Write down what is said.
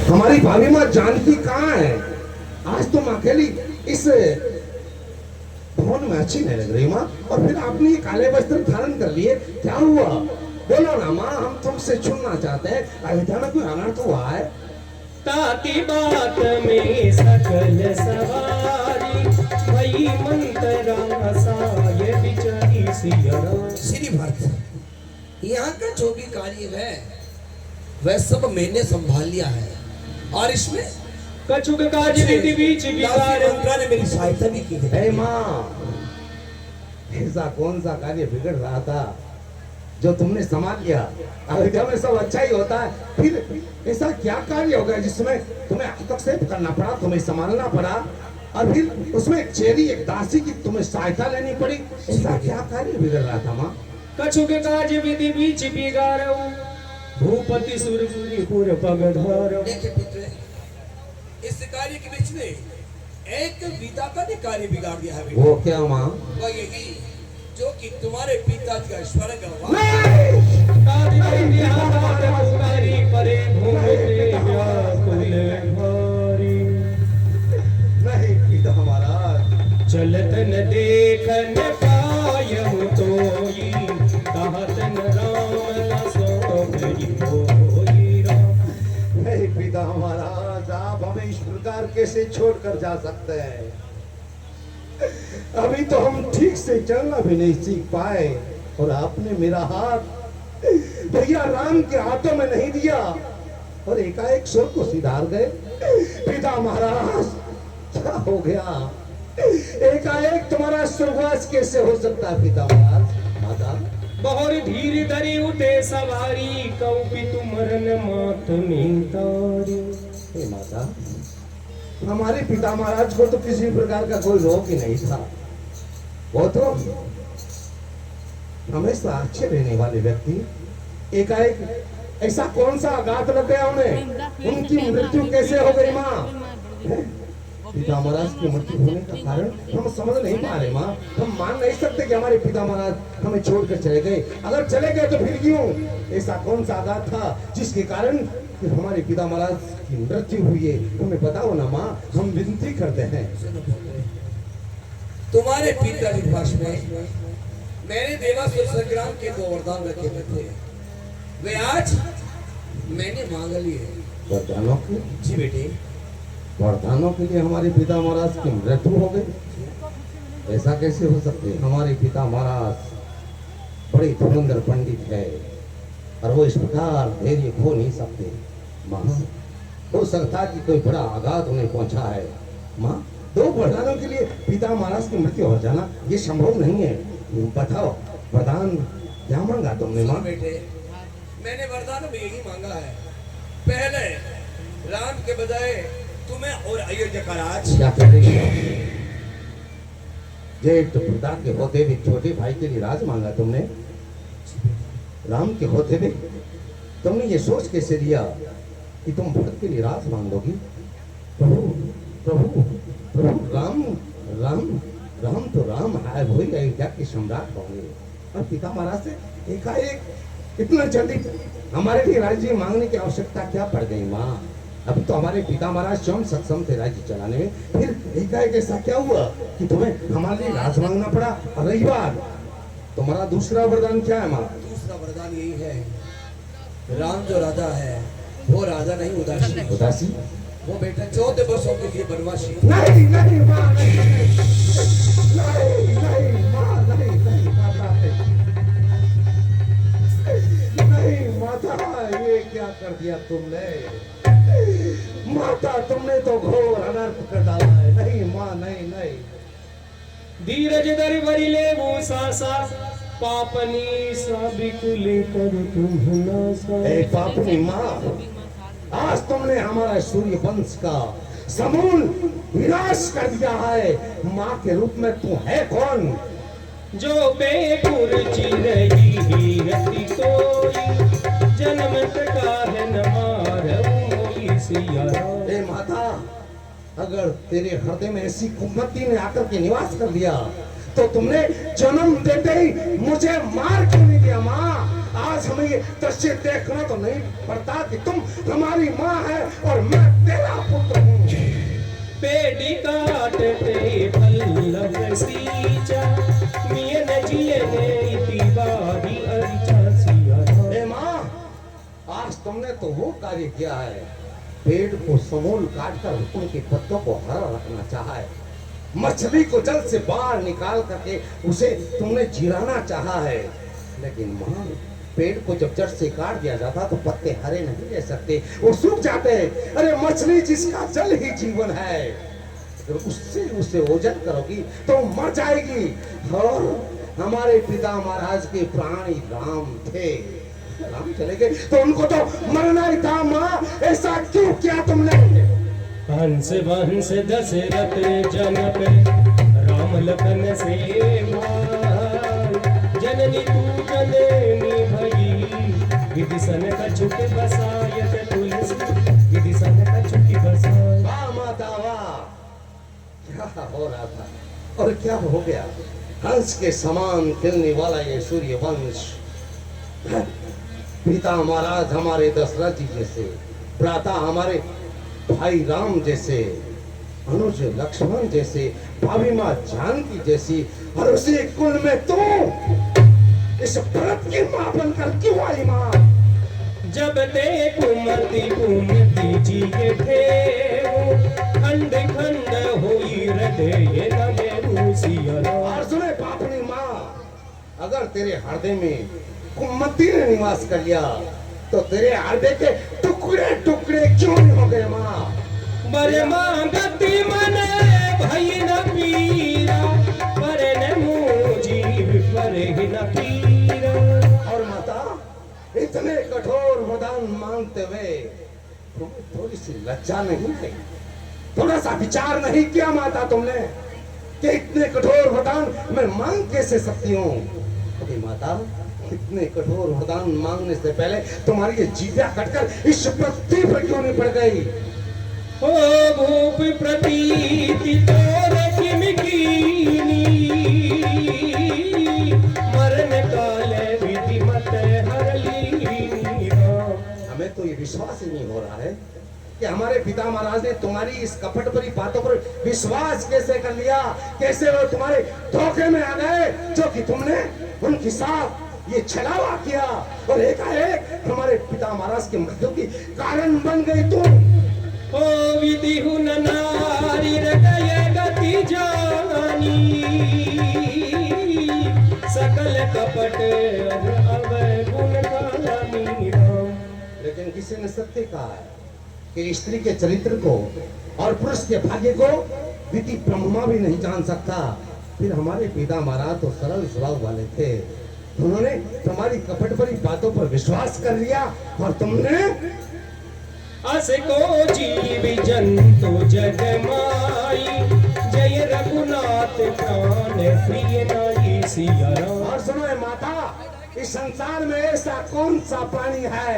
हमारी भाभी माँ जानकी कहाँ है? आज तुम अकेली इस भवन में अच्छी नहीं लग रही माँ। और फिर आपने ये काले वस्त्र धारण कर लिए, क्या हुआ? बोलो ना माँ, हम तुमसे छूना चाहते हैं। अयोध्या में कोई अनर्थ हुआ है? ताकि बात में सकल सवारी भई मंतरा साय बिचारी सियरा। श्री भक्त, यहाँ का जो भी कार्य है वह सब मैंने संभाल लिया है, और इसमें कछुक काज विधि बीच बिगाड़ मंत्रा ने मेरी सहायता भी की है। हे माँ, ऐसा कौन सा कार्य बिगड़ रहा था जो तुमने संभाल लिया? अयोध्या में सब अच्छा ही होता है, फिर ऐसा क्या कार्य हो गया जिसमें तुम्हें हस्तक्षेप करना पड़ा, तुम्हें संभालना पड़ा, और फिर उसमें एक चेरी, एक दासी की तुम्हें सहायता लेनी पड़ी? ऐसा क्या कार्य बिगड़ रहा था माँ? कछुक काज विधि बीच बिगाड़ऊ भूपति सुरपुर पगधार। देखिए पुत्र, इस कार्य के बीच में एक विधाता ने कार्य बिगाड़ दिया है। वो क्या माँ? वो यही जो कि तुम्हारे पिताजी का स्वर्ग नहीं पिता महाराज, चलत न देखन पायहु तोई कहत न राम न सोई होई राम। नहीं पिता महाराज, आप हमें इस प्रकार कैसे छोड़कर जा सकते हैं? अभी तो हम ठीक से चलना भी नहीं सीख पाए, और आपने मेरा हाथ भैया राम के हाथों में नहीं दिया, और एकाएक स्वर को सिधार गए। पिता महाराज, क्या हो गया? एकाएक तुम्हारा स्वर्गवास कैसे हो सकता है पिता महाराज? माता, बहुर धीर धरी उठे सवारी कौपि तुमरन मात में तारी। हे माता, हमारे पिता महाराज को तो किसी प्रकार का कोई रोग ही नहीं था। वो तो हमेशा अच्छे रहने वाले व्यक्ति, एकाएक ऐसा कौन सा आघात लग गया उन्हें? उनकी मृत्यु कैसे हो गई माँ? पिता महाराज की मृत्यु होने का कारण हम समझ नहीं पा रहे माँ। हम मान नहीं सकते कि हमारे पिता महाराज हमें छोड़कर चले गए। अगर चले गए तो फिर क्यों? ऐसा कौन सा आघात था जिसके कारण कि हमारे पिता महाराज की मृत्यु हुई है? हमें बताओ ना माँ, हम विनती करते हैं। तुम्हारे पिताजी के पास में मैंने देवासुर संग्राम के 2 वरदान रखे हुए थे, वे आज मैंने मांग लिए। वरदानों के? जी बेटे, वरदानों के लिए हमारे पिता महाराज की मृत्यु हो गई? ऐसा कैसे हो सकते? हमारे पिता महाराज बड़े धुरंधर पंडित है, और वो इस प्रकार धैर्य खो नहीं सकते। माँ, हो सकता है कि कोई बड़ा आघात उन्हें पहुंचा है। माँ, 2 वरदानों के लिए पिता महाराज की मृत्यु हो जाना ये संभव नहीं है। बताओ, वरदान क्या मांगा तुमने माँ? बेटे, मैंने वरदान में यही मांगा है, पहले राम के बजाय तुम्हें और अयोध्या का राज। क्या कह रही हो? जेठ पिता के होते भी छोटे भाई के लिए राज मांगा तुमने? राम के होते भी तुमने ये सोच कैसे लिया कि तुम भरत के लिए राज मांगोगी? प्रभु प्रभु प्रभु, राम राम राम तो राम है, वही अयोध्या के सम्राट होंगे। और पिता महाराज से एकाएक इतना जल्दी हमारे लिए राज्य मांगने की आवश्यकता क्या पड़ गई माँ? अभी तो हमारे पिता महाराज स्वयं सक्षम थे राज्य चलाने में, फिर एकाएक ऐसा क्या हुआ कि तुम्हें हमारे लिए राज मांगना पड़ा? और रही बात तुम्हारा दूसरा वरदान, क्या है माँ? दूसरा वरदान यही है, राम जो राजा है वो राजा नहीं, उदासी। उदासी? वो बेटा 14 वर्षों के लिए वनवासी। नहीं नहीं माँ, नहीं नहीं नहीं माँ, नहीं नहीं माता, नहीं माता, ये क्या कर दिया तुमने? माता, तुमने तो घोर अनर्थ कर डाला है। नहीं माँ, नहीं नहीं। धीरज धरि भरि लेबू सासा पापनी सा बिकुल कर तुम नासा। ए पापनी माँ, आज तुमने हमारा सूर्य वंश का समूल विनाश कर दिया है। माँ के रूप में तू है कौन? जो बेपुर चिरही हीरति कोई जन्म का है न मारऊ सिया। ए माता, अगर तेरे हृदय में ऐसी कुमति ने आकर के निवास कर लिया तो तुमने जन्म देते ही मुझे मार क्यों नहीं दिया माँ? आज हमें ये दृश्य देखना तो नहीं पड़ता कि तुम हमारी माँ है और मैं तो वो कार्य किया है, पेड़ को समूल काटकर उनके पत्तों को हरा रखना चाहा है, मछली को जल से बाहर निकाल करके उसे तुमने जिराना चाहा है। लेकिन मां, पेड़ को जब जड़ से काट दिया जाता तो पत्ते हरे नहीं रह सकते, वो सूख जाते हैं। अरे मछली जिसका जल ही जीवन है, अगर उससे उसे ओझल करोगी तो मर जाएगी। और हमारे पिता महाराज के प्राणी राम थे, राम चले गए तो उनको तो मरना ही था। माँ, ऐसा क्यों किया तुमने? हंस वंश दशरथ जनक राम लखन से जननी तू जननी भई विदिशन कछुक बसायत तुलसी विदिशन कछुक बसाय। वाह माता वाह, क्या हो रहा था और क्या हो गया। हंस के समान खिलने वाला ये सूर्य वंश, पिता महाराज हमारे दशरथ जी जैसे, भ्राता हमारे भाई राम जैसे, अनुज लक्ष्मण जैसे, भाभी माँ जानकी जैसी, और उसी कुल में तू इस भरत की माँ बनकर क्यों आई? माँ, जब ते कुमति जिये थे खंड खंड होई हृदय लगे रूसिया। और सुने पापनी माँ, अगर तेरे हृदय में कुमति ने निवास कर लिया तो तेरे हृदय के टुकड़े टुकड़े क्यों नहीं हो गए? माँ, बरे मां गति मने भई न पीरा बरे न मुजीब बरे न पीरा। और माता, इतने कठोर वरदान मांगते हुए तुम्हें थोड़ी सी लज्जा नहीं आई? थोड़ा सा विचार नहीं किया माता तुमने कि इतने कठोर वरदान मैं मांग कैसे सकती हूँ? अरे माता, इतने कठोर वरदान मांगने से पहले तुम्हारी ये जीभा कटकर इस पृथ्वी पर क्यों नहीं पड़ गई? ओ भूप प्रतीति तोरे किमकीनी मरण काले विधि मत हरली। हमें तो ये विश्वास ही नहीं हो रहा है कि हमारे पिता महाराज ने तुम्हारी इस कपट भरी बातों पर विश्वास कैसे कर लिया, कैसे वो तुम्हारे धोखे में आ गए, जो कि तुमने उनके साथ ये छलावा किया और एकाएक हमारे पिता महाराज के मृत्यु की कारण बन गई तुम। ओ विधि हुन नारी हृदय गति जानी सकल कपट अवगुण कालानी। लेकिन किसी ने सत्य कहा है कि स्त्री के चरित्र को और पुरुष के भाग्य को विधि ब्रह्मा भी नहीं जान सकता। फिर हमारे पिता महाराज तो सरल स्वभाव वाले थे, उन्होंने तुम्हारी कपट भरी बातों पर विश्वास कर लिया और तुमने अस को जीव जंतु जग माई जय रघुनाथ प्राण प्रिय नाई सिया राम। और सुनो माता, इस संसार में ऐसा कौन सा प्राणी है